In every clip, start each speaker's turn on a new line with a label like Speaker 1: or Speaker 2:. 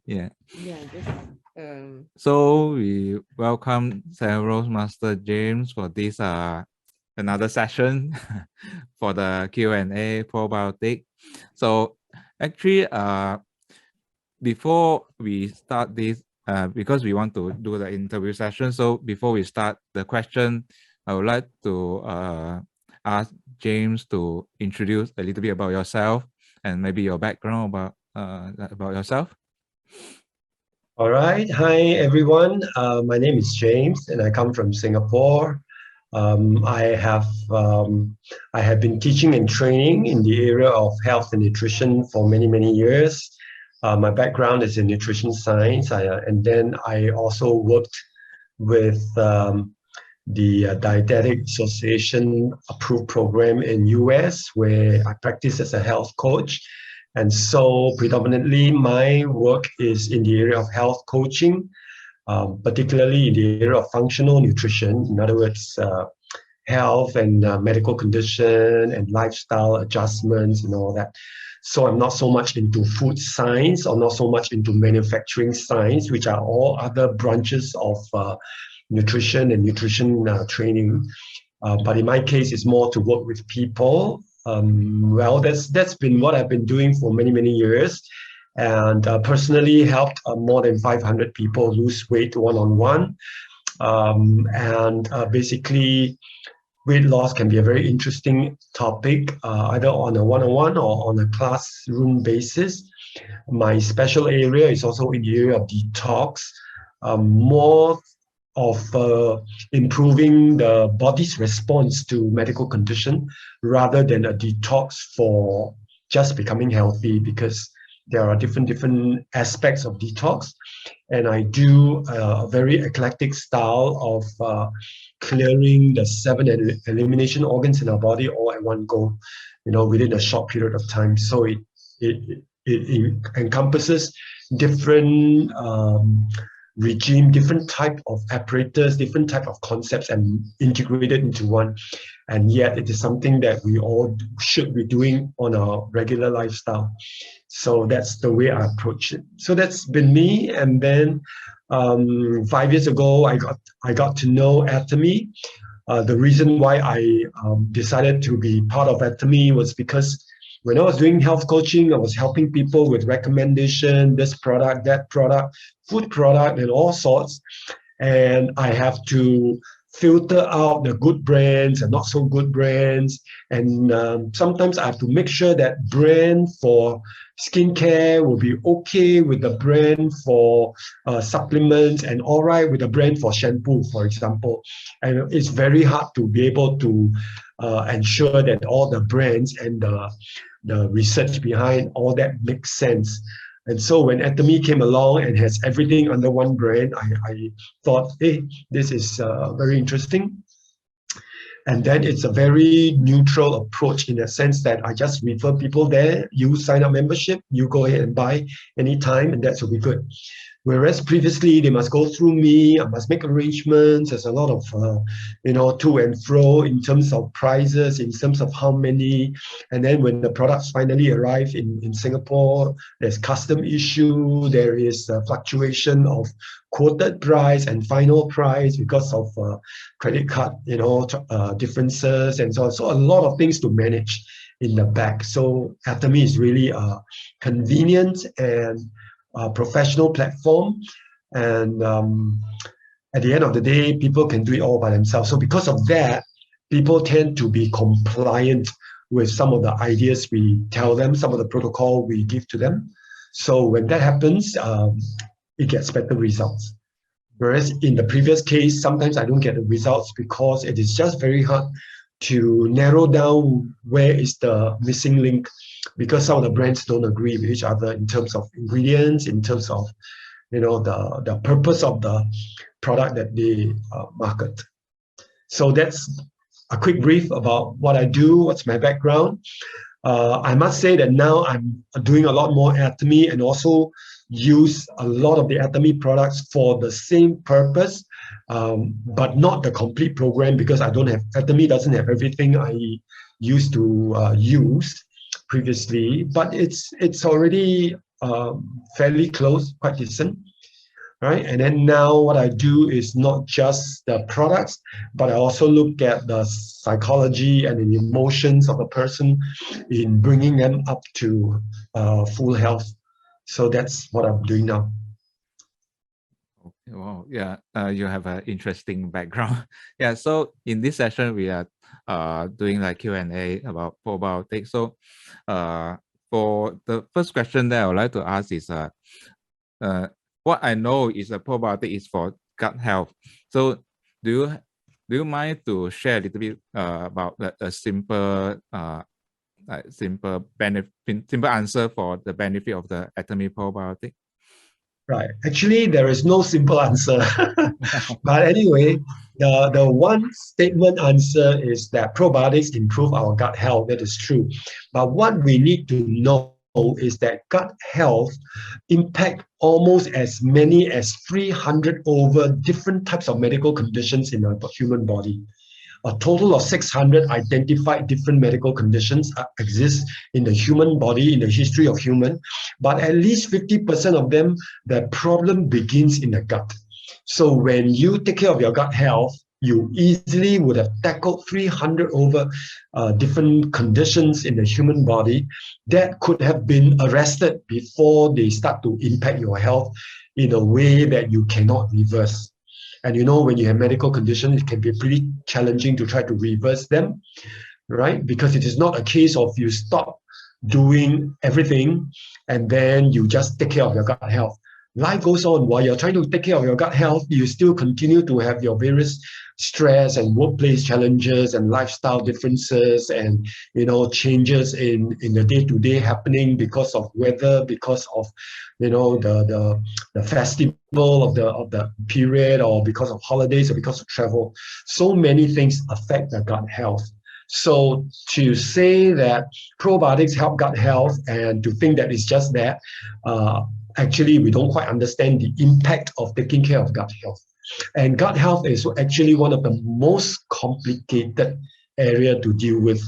Speaker 1: Yeah.
Speaker 2: Yeah,
Speaker 1: So we welcome several Master James for this another session for the Q&A probiotic. So actually before we start this, because we want to do the interview session, so before we start the question, I would like to ask James to introduce a little bit about yourself and maybe your background about yourself.
Speaker 3: All right. Hi, everyone. My name is James, and I come from Singapore. I have been teaching and training in the area of health and nutrition for many years. My background is in nutrition science, and then I also worked with the Dietetic Association approved program in US, where I practice as a health coach. And so predominantly my work is in the area of health coaching, particularly in the area of functional nutrition. In other words, health and medical condition and lifestyle adjustments and all that. So I'm not so much into food science or not so much into manufacturing science, which are all other branches of nutrition and nutrition training. But in my case, it's more to work with people. Well, that's been what I've been doing for many years, and personally helped more than 500 people lose weight one-on-one. Basically, weight loss can be a very interesting topic, either on a one-on-one or on a classroom basis. My special area is also in the area of detox, more of improving the body's response to medical condition rather than a detox for just becoming healthy, because there are different aspects of detox. And I do a very eclectic style of clearing the 7 elimination organs in our body all at one go, within a short period of time. So it encompasses different regime, different type of apparatus, different type of concepts, and integrated into one. And yet it is something that we all should be doing on a regular lifestyle. So that's the way I approach it. So that's been me. And then 5 years ago, I got to know Atomy. The reason why I decided to be part of Atomy was because when I was doing health coaching, I was helping people with recommendation, this product, that product, food product, and all sorts. And I have to filter out the good brands and not so good brands. And sometimes I have to make sure that brand for skincare will be okay with the brand for supplements and all right with the brand for shampoo, for example. And it's very hard to be able to ensure that all the brands and the research behind all that makes sense. And so when Atomy came along and has everything under one brand, I thought, hey, this is very interesting. And then it's a very neutral approach in the sense that I just refer people there. You sign up membership, you go ahead and buy anytime, and that will be good. Whereas previously they must go through me, I must make arrangements. There's a lot of, to and fro in terms of prices, in terms of how many. And then when the products finally arrive in Singapore, there's custom issue, there is a fluctuation of quoted price and final price because of credit card, differences and so on. So a lot of things to manage in the back. So Atomy is really a convenient and professional platform, and at the end of the day, people can do it all by themselves. So because of that, people tend to be compliant with some of the ideas we tell them, some of the protocol we give to them. So when that happens, it gets better results. Whereas in the previous case, sometimes I don't get the results because it is just very hard to narrow down where is the missing link, because some of the brands don't agree with each other in terms of ingredients, in terms of the purpose of the product that they market. So that's a quick brief about what I do, what's my background. I must say that now I'm doing a lot more Atomy and also use a lot of the Atomy products for the same purpose, but not the complete program, because Atomy doesn't have everything I used to use previously, but it's already fairly close, quite decent. Right. And then now what I do is not just the products, but I also look at the psychology and the emotions of a person in bringing them up to full health. So that's what I'm doing now.
Speaker 1: Okay, wow, yeah, you have an interesting background. Yeah, so in this session, we are doing like Q&A about probiotics. So for the first question that I would like to ask is, what I know is a probiotic is for gut health. So do you mind to share a little bit about a simple simple answer for the benefit of the Atomy probiotic?
Speaker 3: Right. Actually, there is no simple answer. But anyway, the one statement answer is that probiotics improve our gut health. That is true. But what we need to know is that gut health impact almost as many as 300 over different types of medical conditions in the human body. A total of 600 identified different medical conditions exist in the human body, in the history of human, but at least 50% of them, the problem begins in the gut. So when you take care of your gut health, you easily would have tackled 300 over different conditions in the human body that could have been arrested before they start to impact your health in a way that you cannot reverse. And you know, when you have medical conditions, it can be pretty challenging to try to reverse them, right? Because it is not a case of you stop doing everything and then you just take care of your gut health. Life goes on. While you're trying to take care of your gut health, you still continue to have your various stress and workplace challenges and lifestyle differences and changes in the day-to-day happening because of weather, because of the festival of the period, or because of holidays, or because of travel. So many things affect the gut health. So to say that probiotics help gut health and to think that it's just that, actually we don't quite understand the impact of taking care of gut health. And gut health is actually one of the most complicated area to deal with.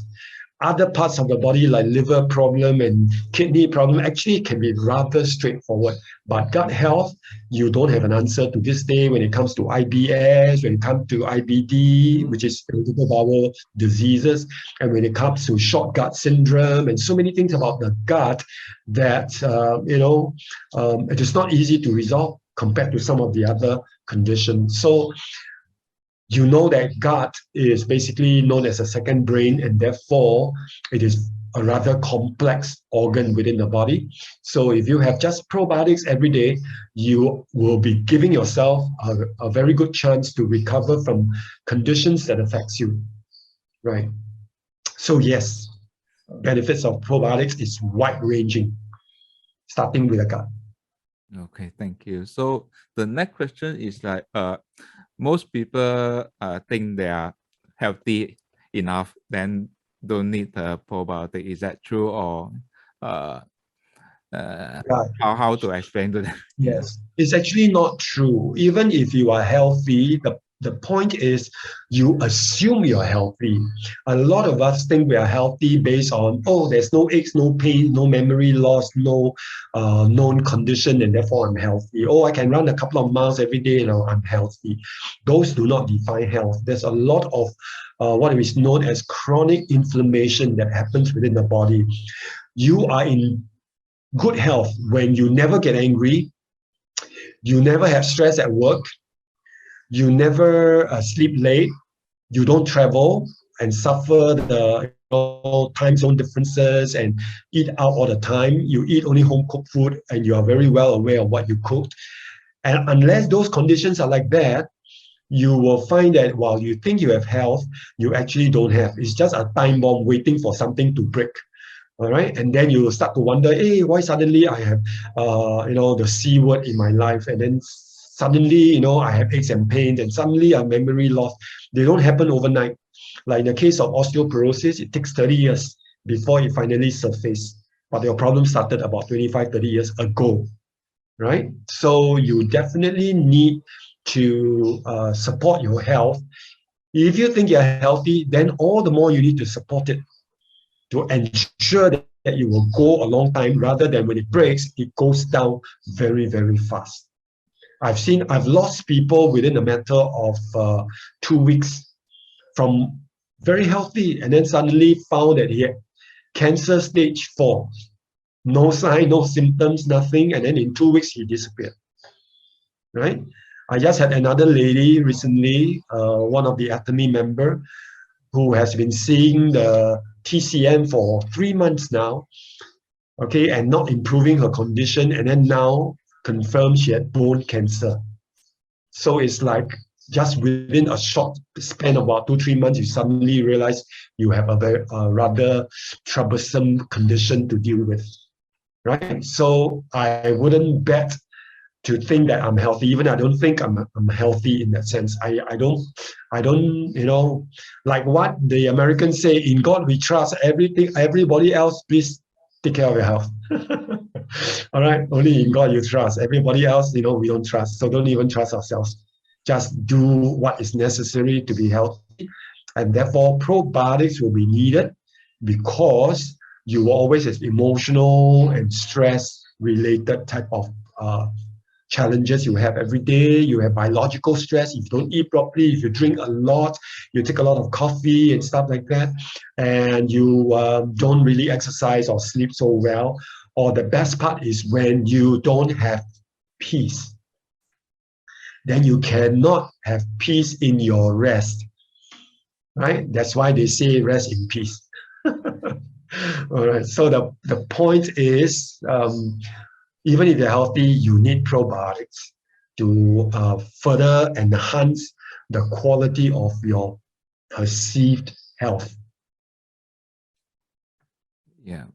Speaker 3: Other parts of the body like liver problem and kidney problem actually can be rather straightforward. But gut health, you don't have an answer to this day when it comes to IBS, when it comes to IBD, which is irritable bowel diseases, and when it comes to short gut syndrome, and so many things about the gut that, it is not easy to resolve compared to some of the other conditions. So you know that gut is basically known as a second brain, and therefore it is a rather complex organ within the body. So if you have just probiotics every day, you will be giving yourself a very good chance to recover from conditions that affects you, right? So yes, benefits of probiotics is wide-ranging, starting with the gut.
Speaker 1: Okay, thank you. So the next question is like, most people think they are healthy enough, then don't need a probiotic. Is that true, or how to explain to them?
Speaker 3: Yes, it's actually not true. Even if you are healthy, the point is you assume you're healthy. A lot of us think we are healthy based on, oh, there's no aches, no pain, no memory loss, no known condition, and therefore I'm healthy. Oh, I can run a couple of miles every day, I'm healthy. Those do not define health. There's a lot of what is known as chronic inflammation that happens within the body. You are in good health when you never get angry, you never have stress at work, you never sleep late, you don't travel and suffer the time zone differences and eat out all the time. You eat only home cooked food and you are very well aware of what you cooked. And unless those conditions are like that, you will find that while you think you have health, you actually don't have. It's just a time bomb waiting for something to break. All right, and then you start to wonder, hey, why suddenly I have, the C word in my life, and then suddenly, I have aches and pains, and suddenly a memory loss. They don't happen overnight. Like in the case of osteoporosis, it takes 30 years before it finally surfaces. But your problem started about 25, 30 years ago, right? So you definitely need to support your health. If you think you're healthy, then all the more you need to support it to ensure that that it will go a long time rather than when it breaks, it goes down very, very fast. I've lost people within a matter of 2 weeks from very healthy and then suddenly found that he had cancer stage 4. No sign, no symptoms, nothing. And then in 2 weeks, he disappeared, right? I just had another lady recently, one of the Atomy member, who has been seeing the TCM for 3 months now, okay, and not improving her condition, and then now confirmed she had bone cancer. So it's like just within a short span of about 2-3 months, you suddenly realize you have a very rather troublesome condition to deal with, right? So I wouldn't bet to think that I'm healthy. Even I don't think I'm healthy in that sense. I don't, you know, like what the Americans say, in God we trust. Everybody else, please take care of your health. All right, only in God you trust. Everybody else, you know, we don't trust. So don't even trust ourselves. Just do what is necessary to be healthy. And therefore, probiotics will be needed because you will always have emotional and stress related type of challenges you have every day. You have biological stress if you don't eat properly, if you drink a lot, you take a lot of coffee and stuff like that, and you don't really exercise or sleep so well. Or the best part is when you don't have peace. Then you cannot have peace in your rest, right? That's why they say rest in peace. All right, so the point is, even if you're healthy, you need probiotics to further enhance the quality of your perceived health.
Speaker 1: Yeah.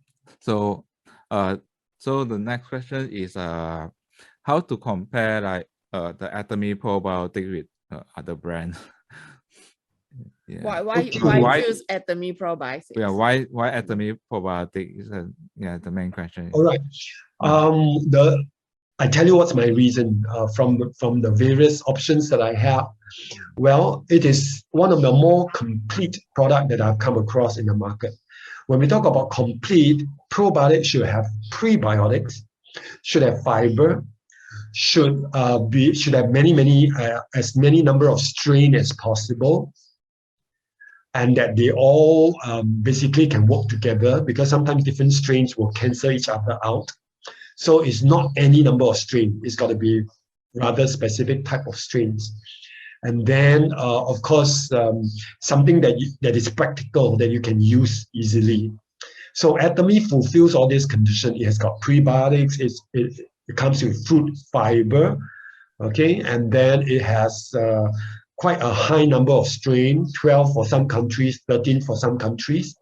Speaker 1: So, so the next question is, how to compare like the Atomy probiotic with other brands?
Speaker 2: Yeah. Why choose Atomy Probiotics?
Speaker 1: Yeah, why Atomy Probiotic is the main question.
Speaker 3: All right. I tell you what's my reason from the various options that I have. Well, it is one of the more complete product that I've come across in the market. When we talk about complete, probiotics should have prebiotics, should have fiber, should have as many number of strain as possible, and that they all basically can work together, because sometimes different strains will cancel each other out. So it's not any number of strain. It's got to be rather specific type of strains. And then, of course, something that is practical, that you can use easily. So Atomy fulfills all these conditions. It has got prebiotics. It comes with fruit fiber, okay? And then it has quite a high number of strain, 12 for some countries, 13 for some countries.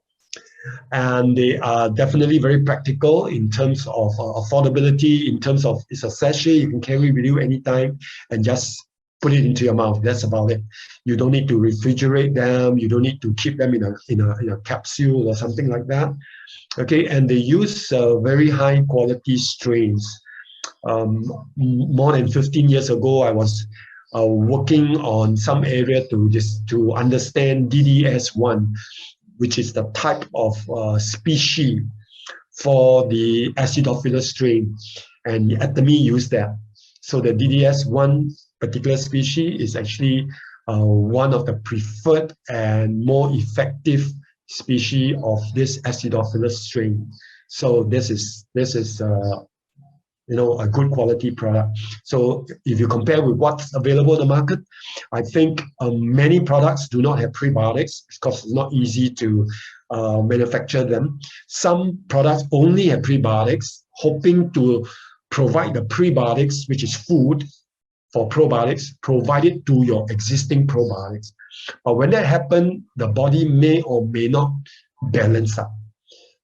Speaker 3: And they are definitely very practical in terms of affordability, in terms of it's a sachet you can carry with you anytime and just put it into your mouth. That's about it. You don't need to refrigerate them. You don't need to keep them in a capsule or something like that. Okay, and they use very high quality strains. More than 15 years ago, I was working on some area to understand DDS1, which is the type of species for the acidophilus strain, and Atomy used that. So the DDS1 particular species is actually one of the preferred and more effective species of this acidophilus strain. So this is you know, a good quality product. So if you compare with what's available in the market, I think many products do not have prebiotics because it's not easy to manufacture them. Some products only have prebiotics, hoping to provide the prebiotics, which is food for probiotics, provided to your existing probiotics. But when that happens, the body may or may not balance up.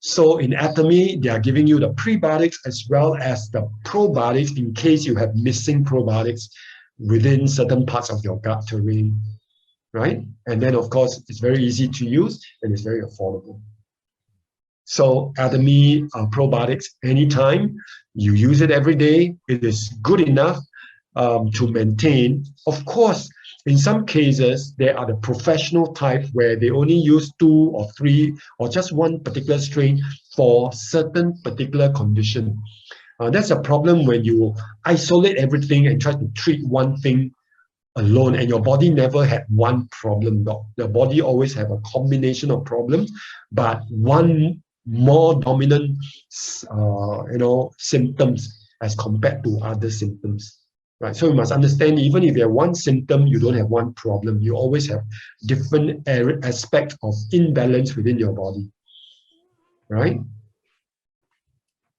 Speaker 3: So in Atomy, they are giving you the prebiotics as well as the probiotics in case you have missing probiotics within certain parts of your gut terrain, right? And then, of course, it's very easy to use and it's very affordable. So Atomy probiotics, anytime you use it every day, it is good enough to maintain. Of course, in some cases, there are the professional type where they only use 2 or 3 or just one particular strain for certain particular condition. That's a problem when you isolate everything and try to treat one thing alone, and your body never had one problem. The body always have a combination of problems, but one more dominant, symptoms as compared to other symptoms. Right, so you must understand, even if you have one symptom, you don't have one problem. You always have different aspects of imbalance within your body. Right?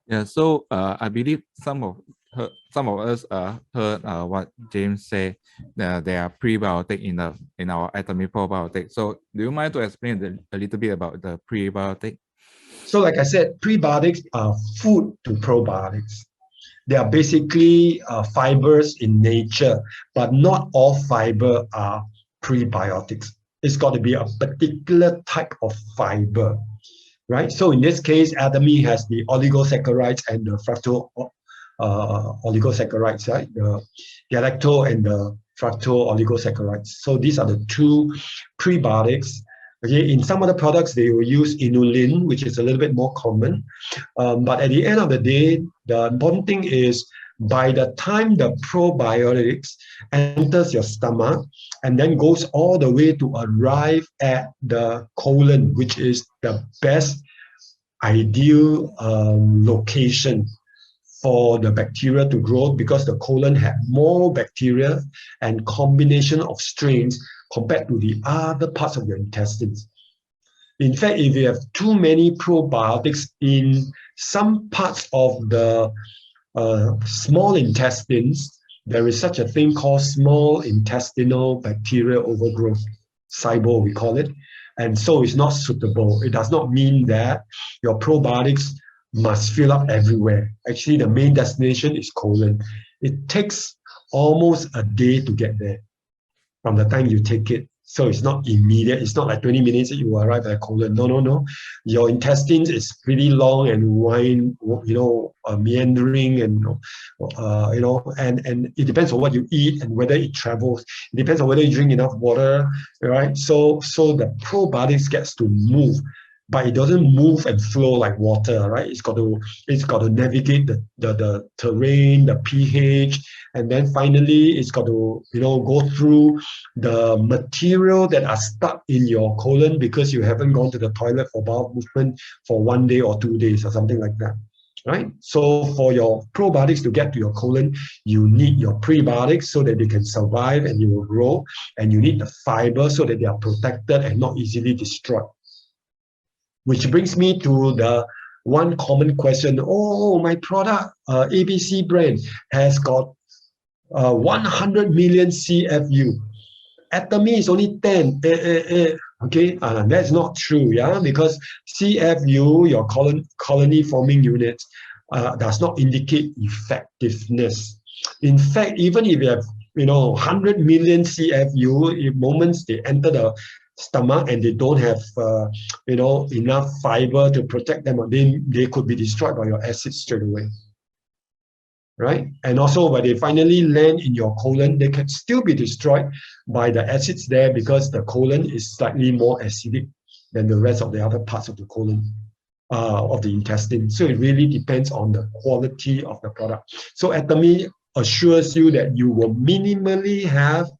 Speaker 1: Yeah. So I believe some of us heard what James said. There are prebiotic in our Atomy Probiotics. So do you mind to explain a little bit about the prebiotic?
Speaker 3: So like I said, prebiotics are food to probiotics. They are basically fibers in nature, but not all fiber are prebiotics. It's got to be a particular type of fiber, right? So in this case, Atomy has the oligosaccharides and the fructose oligosaccharides, right? The galactose and the fructose oligosaccharides. So these are the two prebiotics. Okay, in some other products, they will use inulin, which is a little bit more common. But at the end of the day, the important thing is by the time the probiotics enters your stomach and then goes all the way to arrive at the colon, which is the best ideal location for the bacteria to grow, because the colon had more bacteria and combination of strains compared to the other parts of your intestines. In fact, if you have too many probiotics in some parts of the small intestines, there is such a thing called small intestinal bacterial overgrowth, SIBO we call it, and so it's not suitable. It does not mean that your probiotics must fill up everywhere. Actually, the main destination is colon. It takes almost a day to get there from the time you take it. So it's not immediate. It's not like 20 minutes that you arrive at colon. No. Your intestines is pretty long and meandering, and and it depends on what you eat and whether it travels. It depends on whether you drink enough water, right? So the probiotics gets to move, but it doesn't move and flow like water, right? It's got to navigate the terrain, the pH, and then finally it's got to go through the material that are stuck in your colon because you haven't gone to the toilet for bowel movement for 1 day or 2 days or something like that. Right? So for your probiotics to get to your colon, you need your prebiotics so that they can survive and you will grow, and you need the fiber so that they are protected and not easily destroyed. Which brings me to the one common question. Oh, my product, ABC brand, has got 100 million CFU. Atomy is only 10. Okay, that's not true, yeah, because CFU, your colony forming unit, does not indicate effectiveness. In fact, even if you have 100 million CFU, if moments they enter the stomach and they don't have enough fiber to protect them, they could be destroyed by your acid straight away. Right? And also when they finally land in your colon, they can still be destroyed by the acids there, because the colon is slightly more acidic than the rest of the other parts of the colon, of the intestine. So it really depends on the quality of the product. So Atomy assures you that you will minimally have,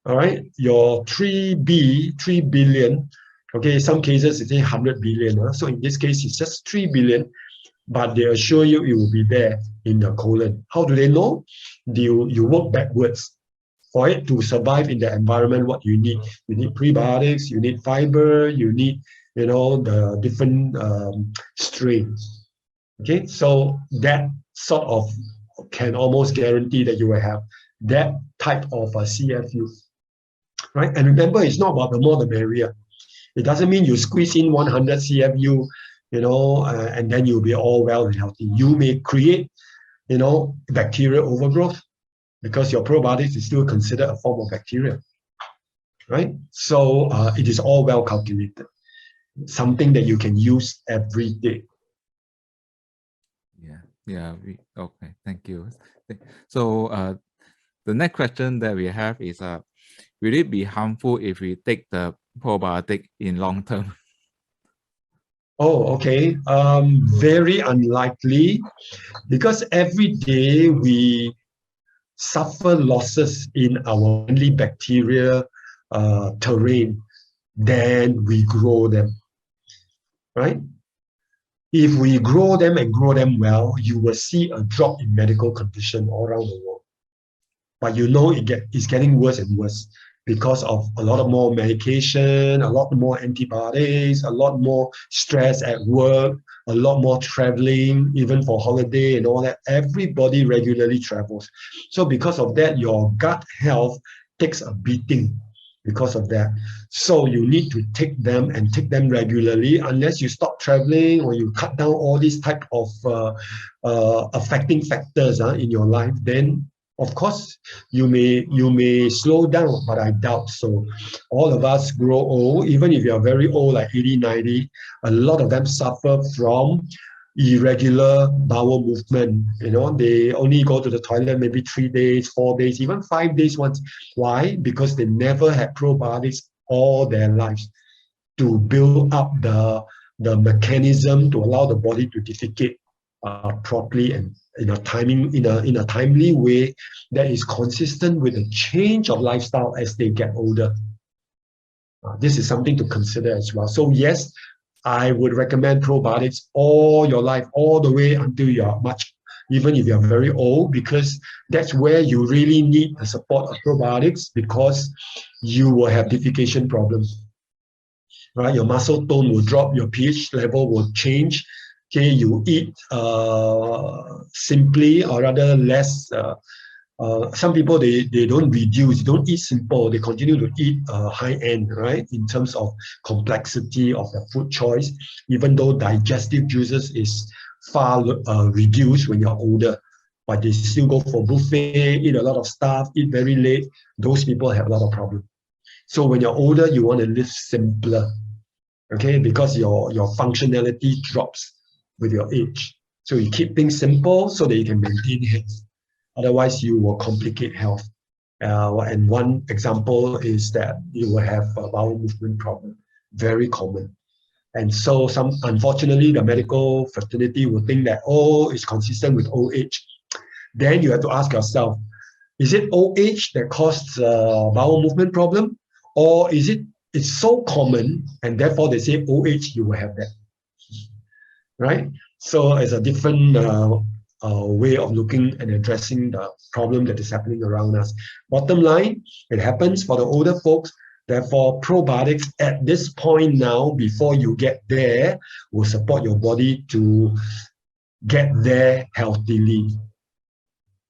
Speaker 3: all right, your 3 billion. Okay, some cases it's 100 billion. So in this case, it's just 3 billion. But they assure you it will be there in the colon. How do they know? You work backwards. For it to survive in the environment, what you need prebiotics, you need fiber, you need the different strains. Okay, so that sort of can almost guarantee that you will have that type of a CFU. Right? And remember, it's not about the more the merrier. It doesn't mean you squeeze in 100 CFU, and then you'll be all well and healthy. You may create, bacterial overgrowth, because your probiotics is still considered a form of bacteria, right? So it is all well calculated, something that you can use every day.
Speaker 1: Yeah. Okay. Thank you. So the next question that we have is, will it be harmful if we take the probiotic in long term?
Speaker 3: Oh, okay. Very unlikely, because every day we suffer losses in our friendly bacteria terrain, then we grow them, right? If we grow them and grow them well, you will see a drop in medical condition all around the world. But you know it's getting worse and worse because of a lot of more medication, a lot more antibiotics, a lot more stress at work, a lot more traveling, even for holiday and all that. Everybody regularly travels. So because of that, your gut health takes a beating because of that. So you need to take them and take them regularly. Unless you stop traveling or you cut down all these type of affecting factors in your life, then of course you may slow down, but I doubt so. All of us grow old, even if you are very old, like 80, 90, a lot of them suffer from irregular bowel movement. You know, they only go to the toilet maybe 3 days, 4 days, even 5 days once. Why? Because they never had probiotics all their lives to build up the mechanism to allow the body to defecate properly and in a timely way that is consistent with the change of lifestyle as they get older. This is something to consider as well. So yes, I would recommend probiotics all your life, all the way until you are much, even if you're very old, because that's where you really need the support of probiotics, because you will have defecation problems. Right, your muscle tone will drop, your pH level will change. Okay, you eat simply, or rather less. Some people they don't reduce, don't eat simple. They continue to eat high end, right? In terms of complexity of the food choice, even though digestive juices is far reduced when you're older, but they still go for buffet, eat a lot of stuff, eat very late. Those people have a lot of problems. So when you're older, you want to live simpler. Okay, because your functionality drops with your age. So you keep things simple so that you can maintain health. Otherwise, you will complicate health. And one example is that you will have a bowel movement problem, very common. And so unfortunately, the medical fraternity will think that, oh, it's consistent with old age. Then you have to ask yourself, is it old age that caused bowel movement problem? Or is it's so common and therefore they say old age, you will have that, right? So it's a different way of looking and addressing the problem that is happening around us. Bottom line, it happens for the older folks. Therefore, probiotics at this point now, before you get there, will support your body to get there healthily,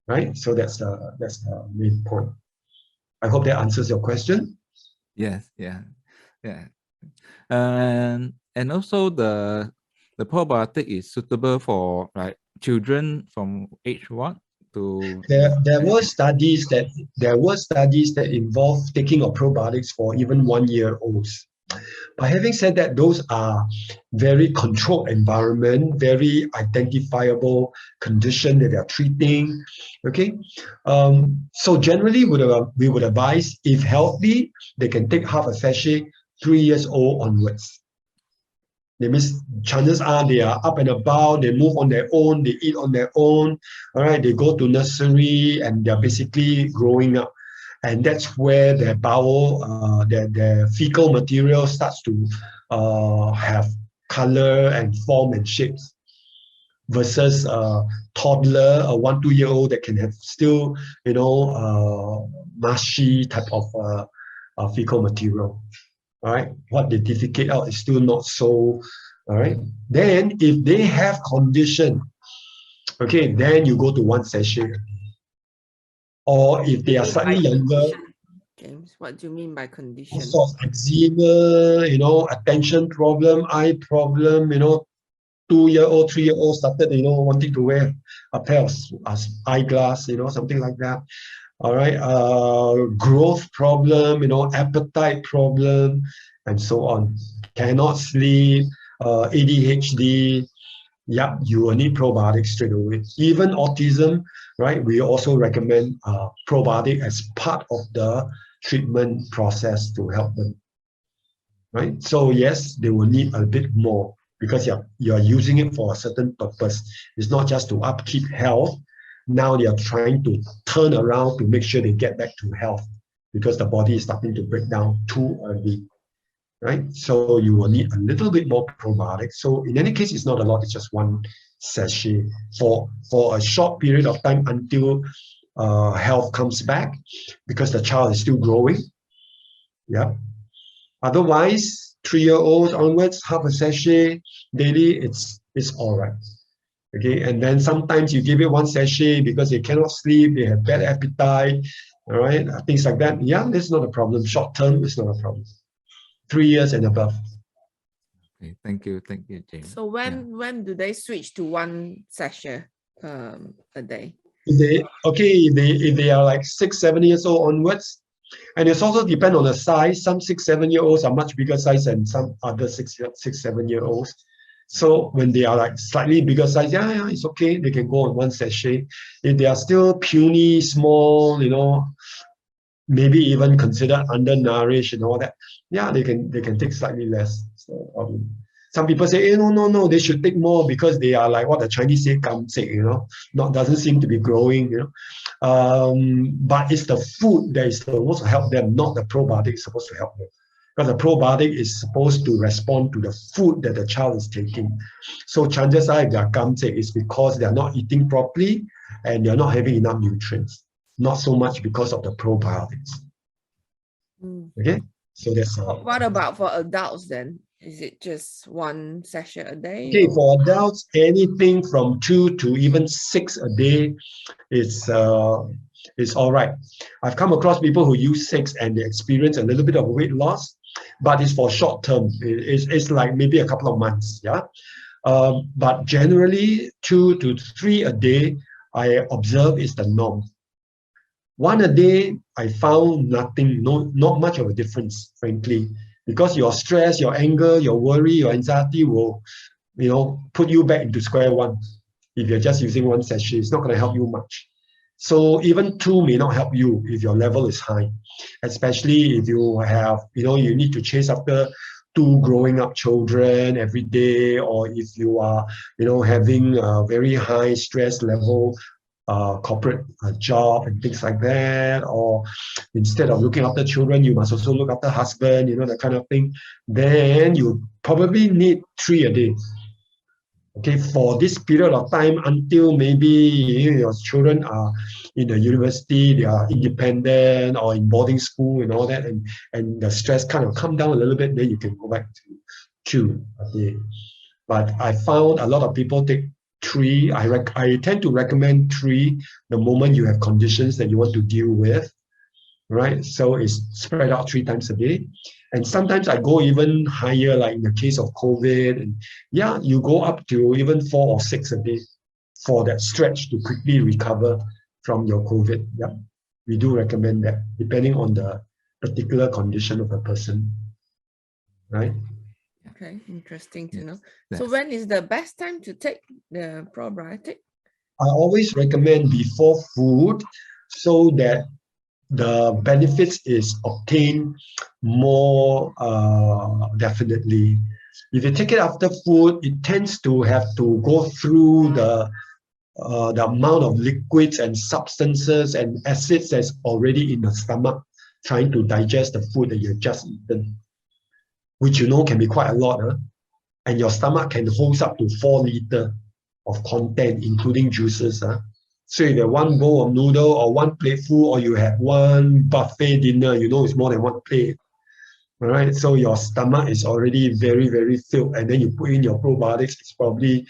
Speaker 3: right? So that's the main point. I hope that answers your question.
Speaker 1: Yes, yeah. And also the probiotic is suitable for like children from age what to?
Speaker 3: There were studies that involve taking of probiotics for even 1-year-olds. But having said that, those are very controlled environment, very identifiable condition that they are treating. Okay, so generally we would advise, if healthy, they can take half a sachet 3 years old onwards. That means chances are they are up and about, they move on their own, they eat on their own, all right, they go to nursery and they're basically growing up. And that's where their bowel, their fecal material starts to have color and form and shapes, versus a toddler, a 1-2-year-old that can have still, mushy type of fecal material. All right, what they defecate out is still not so. All right, then if they have condition, okay, then you go to 1 sachet. Or if they are slightly younger,
Speaker 2: James, what do you mean by condition?
Speaker 3: So eczema, attention problem, eye problem, 2-year-old, 3-year-old started, wanting to wear a pair of eyeglass, something like that. All right, growth problem, appetite problem, and so on. Cannot sleep, ADHD. Yeah, you will need probiotics straight away. Even autism, right? We also recommend probiotic as part of the treatment process to help them. Right? So yes, they will need a bit more. because you're using it for a certain purpose. It's not just to upkeep health. Now they are trying to turn around to make sure they get back to health, because the body is starting to break down too early, right? So you will need a little bit more probiotics. So in any case, it's not a lot, it's just one sachet for a short period of time until health comes back, because the child is still growing. Yeah. Otherwise, 3-year-olds onwards, half a sachet daily, it's all right. Okay, and then sometimes you give it one sachet because they cannot sleep, they have bad appetite, all right, things like that. Yeah, that's not a problem. Short term, it's not a problem. 3 years and above.
Speaker 1: Okay, thank you, James.
Speaker 2: So when do they switch to one sachet a day?
Speaker 3: If they are like 6-7 years old onwards, and it's also depend on the size. Some 6-7-year-olds are much bigger size than some other 6-7-year-olds. So when they are like slightly bigger size, yeah, it's okay. They can go on one sachet. If they are still puny, small, maybe even considered undernourished and all that, yeah, they can take slightly less. So, some people say, no, they should take more because they are like what the Chinese say, gamzig, doesn't seem to be growing, but it's the food that is supposed to help them, not the probiotic is supposed to help them. Because the probiotic is supposed to respond to the food that the child is taking. So chances are if they are gamzig, it's because they are not eating properly and they are not having enough nutrients. Not so much because of the probiotics. Okay, so that's
Speaker 2: what about for adults then? Is it just one sachet a day?
Speaker 3: Okay, for adults, anything from 2 to even 6 a day is all right. I've come across people who use 6 and they experience a little bit of weight loss, but it's for short term. It's like maybe a couple of months, yeah. But generally 2 to 3 a day, I observe is the norm. 1 a day, I found nothing, not much of a difference, frankly, because your stress, your anger, your worry, your anxiety will, put you back into square one. If you're just using one sachet, it's not going to help you much. So even 2 may not help you if your level is high, especially if you have, you need to chase after 2 growing up children every day, or if you are, having a very high stress level, corporate job and things like that, or instead of looking after children, you must also look after husband, that kind of thing, then you probably need 3 a day. Okay, for this period of time until maybe your children are in the university, they are independent or in boarding school and all that, and the stress kind of come down a little bit, then you can go back to 2 a day. But I found a lot of people take 3. I tend to recommend 3 the moment you have conditions that you want to deal with, right? So it's spread out 3 times a day. And sometimes I go even higher, like in the case of COVID, and yeah, you go up to even 4 or 6 a day for that stretch to quickly recover from your COVID. Yeah, we do recommend that depending on the particular condition of a person, right?
Speaker 2: Okay, interesting to know.
Speaker 1: Yes.
Speaker 2: So when is the best time to take the probiotic?
Speaker 3: I always recommend before food so that the benefits is obtained more definitely. If you take it after food, it tends to have to go through the amount of liquids and substances and acids that's already in the stomach, trying to digest the food that you've just eaten, which can be quite a lot, huh? And your stomach can hold up to 4 liters of content, including juices. Huh? So if you have 1 bowl of noodle or 1 plate full, or you have 1 buffet dinner, it's more than 1 plate. All right, so your stomach is already very, very filled, and then you put in your probiotics, it's probably,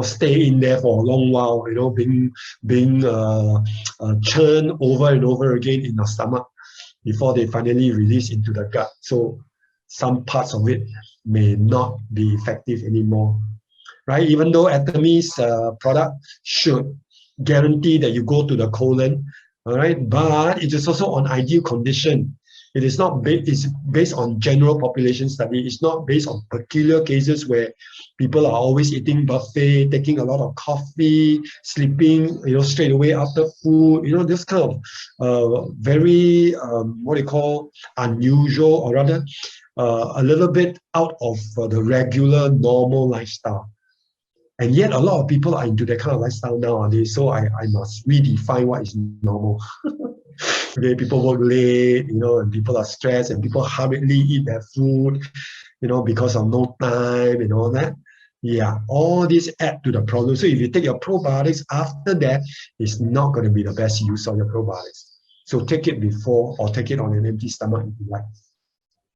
Speaker 3: stay in there for a long while, being churned over and over again in your stomach before they finally release into the gut. So some parts of it may not be effective anymore, right? Even though Atomy's product should guarantee that you go to the colon, all right, but it is also on ideal condition. It is not it's based on general population study. It's not based on peculiar cases where people are always eating buffet, taking a lot of coffee, sleeping, straight away after food. This kind of very what you call unusual, or rather a little bit out of the regular normal lifestyle. And yet a lot of people are into that kind of lifestyle nowadays. So I must redefine what is normal. Okay, people work late, and people are stressed, and people hurriedly eat their food, because of no time and all that. Yeah, all these add to the problem. So if you take your probiotics after that, it's not going to be the best use of your probiotics. So take it before, or take it on an empty stomach if you like.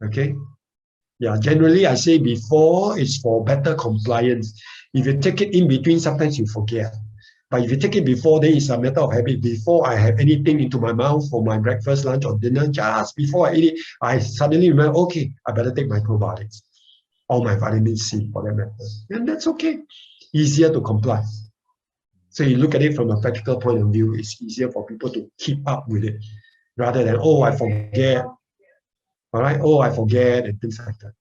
Speaker 3: Okay. Yeah, generally I say before is for better compliance. If you take it in between, sometimes you forget. But if you take it before, then it's a matter of habit. Before I have anything into my mouth for my breakfast, lunch, or dinner, just before I eat it, I suddenly remember, okay, I better take my probiotics or my vitamin C for that matter. And that's okay. Easier to comply. So you look at it from a practical point of view, it's easier for people to keep up with it rather than, oh, I forget. All right, oh, I forget, and things like that.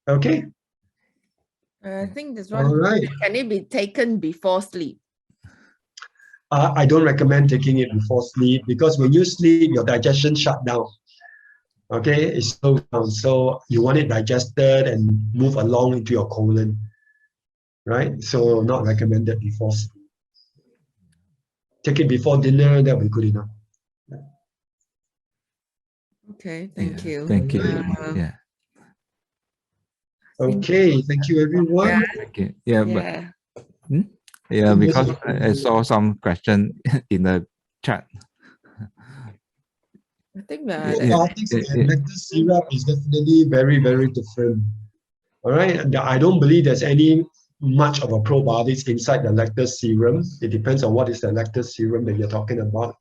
Speaker 3: Okay.
Speaker 2: I think this one,
Speaker 3: All right.
Speaker 2: can it be taken before sleep?
Speaker 3: I don't recommend taking it before sleep, because when you sleep, your digestion shut down. Okay, it slows down. So you want it digested and move along into your colon, right? So not recommended before sleep. Take it before dinner, that'll be good enough.
Speaker 2: Okay, thank you.
Speaker 1: Thank you. Yeah.
Speaker 3: Okay, thank you everyone.
Speaker 2: Yeah.
Speaker 1: Thank you. Yeah,
Speaker 2: Yeah.
Speaker 1: but yeah, because I saw some question in the chat.
Speaker 2: I think
Speaker 3: Probiotics and lactose syrup is definitely very, very different. All right, I don't believe there's any much of a probiotics inside the lactose serum. It depends on what is the lactose serum that you're talking about.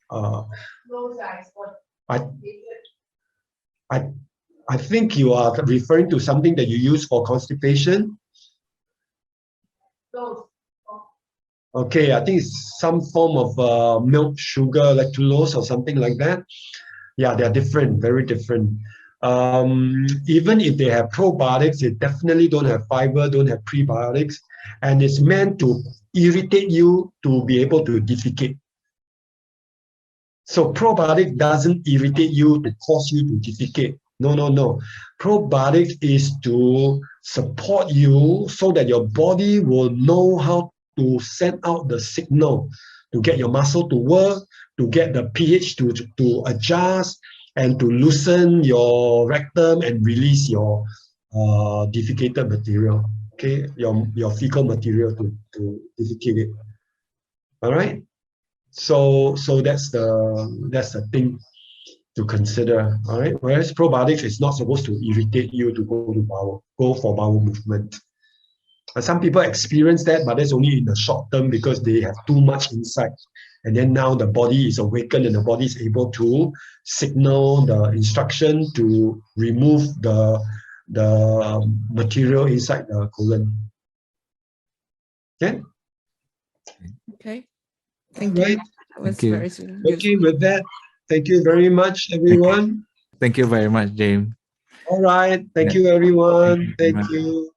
Speaker 3: I think you are referring to something that you use for constipation. Okay, I think it's some form of milk sugar lactulose or something like that. Yeah, they're different, very different. Even if they have probiotics, they definitely don't have fiber, don't have prebiotics, and it's meant to irritate you to be able to defecate. So probiotic doesn't irritate you to cause you to defecate. No, no, no. Probiotics is to support you so that your body will know how to send out the signal to get your muscle to work, to get the pH to adjust, and to loosen your rectum and release your defecated material. Okay, your fecal material to defecate it. All right. So that's the thing to consider. All right. Whereas probiotics is not supposed to irritate you to go for bowel movement. Some people experience that, but that's only in the short term because they have too much insight. And then now the body is awakened and the body is able to signal the instruction to remove the material inside the colon. Okay?
Speaker 2: Okay.
Speaker 3: Thank you.
Speaker 2: That was
Speaker 1: Thank you.
Speaker 2: very
Speaker 3: Okay, with that, thank you very much, everyone.
Speaker 1: Thank you very much, James.
Speaker 3: All right. Thank you, everyone. Thank you.